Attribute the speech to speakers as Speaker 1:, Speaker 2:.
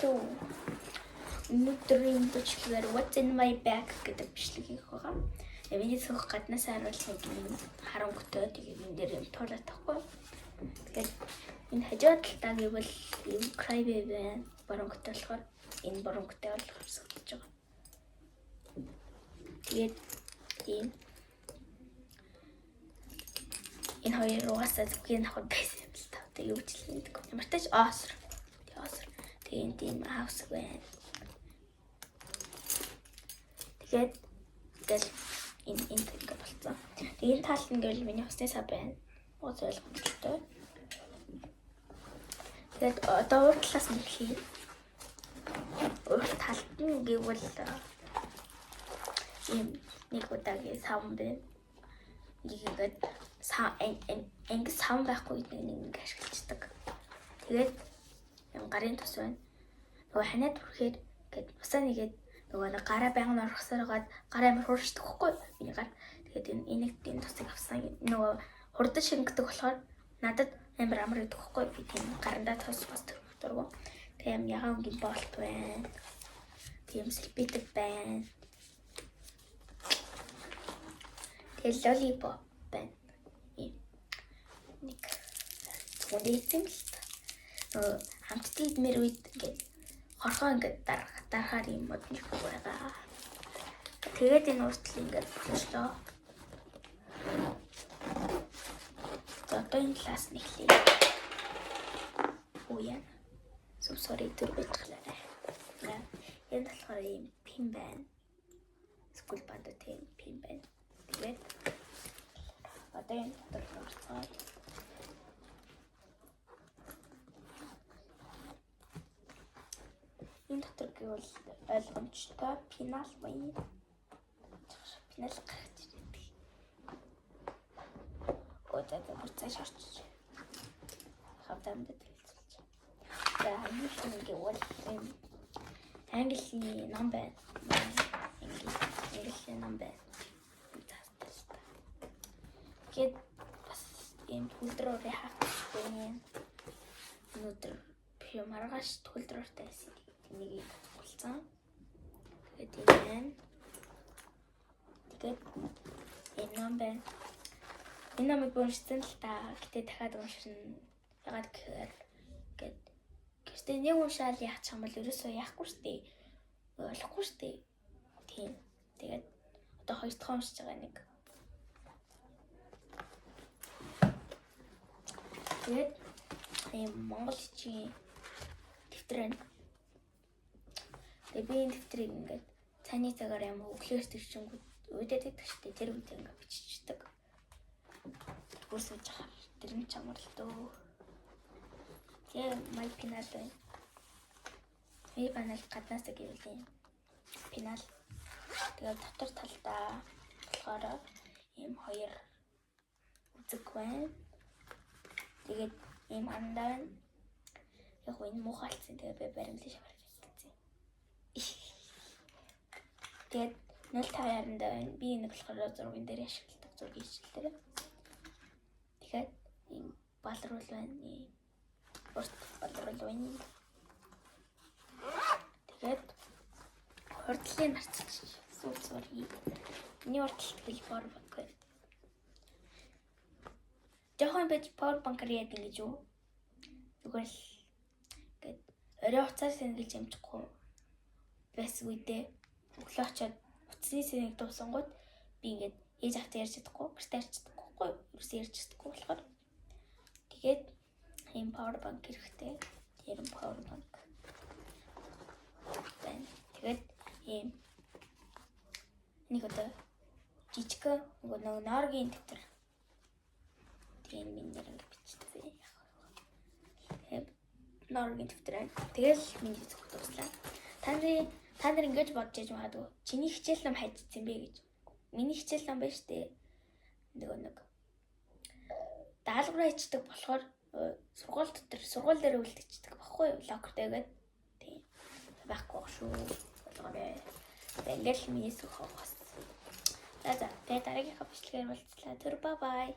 Speaker 1: Hello. Өнөөдрийн бичлэгээр What's in my bag гэдэг бичлэг хийх байгаа. Миний сөх гаднаас харуулсан харангуйтай тэгээд энэ дээр юм туураад тахгүй. Тэгээд энэ хажуу талдаа гэвэл юм crybaby барангуйтай болохоор энэ барангуйтай болохоор суулж байгаа. Тэгээд энэ хоёр угаасаа зүгийн авах байсан юм л та. Тэгээд юу ч л мэдгүй. Ямар ч тач оср. Тэгээд тийм хаус байна. Тэгээд энэ ингэ болцсон. Тэгээд энэ талд нь гэвэл миний усны сав байна. Уус ойлгомжтой. Тэгээд одоо урд талаас нь хий. Урд талд нь гэвэл ийм нэг удаагийн савн байна. Ингээд ингэ савн байхгүй нэг ашиглаждаг. Тэгээд юм гарын тус байна. Нөгөө ханаад хүрэхээр гээд бусаа нэгээд нөгөө гараа байнг орохсороод гараа амар хуурчдаг байхгүй миний гар. Тэгээд энэ тусыг авсан. Нөгөө хурдан шингэдэг болохоор надад амар идэх байхгүй би тийм гарандаа тос дургу. Тийм ягаан гин болт байна. Тийм сэлбидэг байна. Тэгээд лолипоп байна. Нэг үндийцэн л та. Хамтдад мэр үед ингээд хорхоо ингээд дарахаар юм модны байгаа. Тэгээд энэ уртл ингээд болчихлоо. За одоо энэ талаас нь эхлэе. Уяа. Sorry тэр бичлээ. Энэ болохоор юм пин байна. Скул банд тийм пин байна. Тэгээд одоо энэ дотор орцоо. Энэ дотор гэвэл ойлгомжтой пенал байна. Пенал гарч ирдэг. Одод буцааш орчих. Хавтамд дэлцүүлж. За энэ гэвэл англи ном байна. Англи ном байна. Гэт бас энэ төлдрөөр яах вэ? Өнөөдөр би маргааш төлдрөөртэй байсан. Нэг болсон. Тэгээд энэ ном байна. Энэ номыг уншсан л та. Гэтэ дахиад унширна. Ягаад гэхээр гэртээ нэг уншаал яах ч юм бол ерөөсөө яахгүй штэ. Ойлгохгүй штэ. Тийм. Тэгээд одоо хоёр дахь уншиж байгаа нэг. Тэгээд ийм Монгол хичээн дэвтэр байна. Тэгээд би энэ дэвтрийг ингээд цааны цагаар юм өглөөс төрчөнгүүд өөдөд гэдэг штеп тэр үед ингээд биччихдэг. Бүр сууж хаа тэр нь чамар л дөө. Тэгээ май пенал байна. Би пенал гаднаас гэвэл юм пенал. Тэгээд дотор талдаа болохоор ийм хоёр үзэг байна. Тэгээд ийм андаа байна. Яг энэ муухайлцсан тэгээ би баримлын шавар хийсэн. Тэгээд 050-нд байна. Би энэ болохоор зургийн дээр ашигладаг зургийн хичээл дээр. Тэгэхээр ийм балруул байна. Урт балруул байна. Тэгээд хурдлын марцч сууцварыг. Миний уртл power bank байна. Жохон бич power bank-аар яадаг гэж юу? Зүгээр л ингээд орой уцаас сэнгэлж амжихгүй байсан үедээ өглөө очиод утасны сэнэг дуусангууд би ингээд ээж автай ярьж чадахгүй, гэртээ ярьж чадахгүй, юусэн ярьж чадахгүй болохоор тэгээд ийм power bank хэрэгтэй. Тэр power bank байна. Тэгээд ийм нэг одоо жижиг нөгөө норгийн дэвтэр тийм минер ингэ бичсэн. Тэгээд норгийн дэвтэр байна. Тэгэл миний зөвхөн дуслаа. Та нар ингэж бодож яж магадгүй. Чиний хичээл ном хайжсан бэ гэж. Миний хичээл ном байна штэ. Нэг даалгавраа хийдэг болохоор сургууль дээр үлдчихдэг баггүй юу? Локертэйгээд. Тийм. Байхгүй шүү. Болгоорой. Ингээл миний сөхөө хос. За тэгээд дараагийнхаа бичлэгээр уулзлаа. Түр бай бай.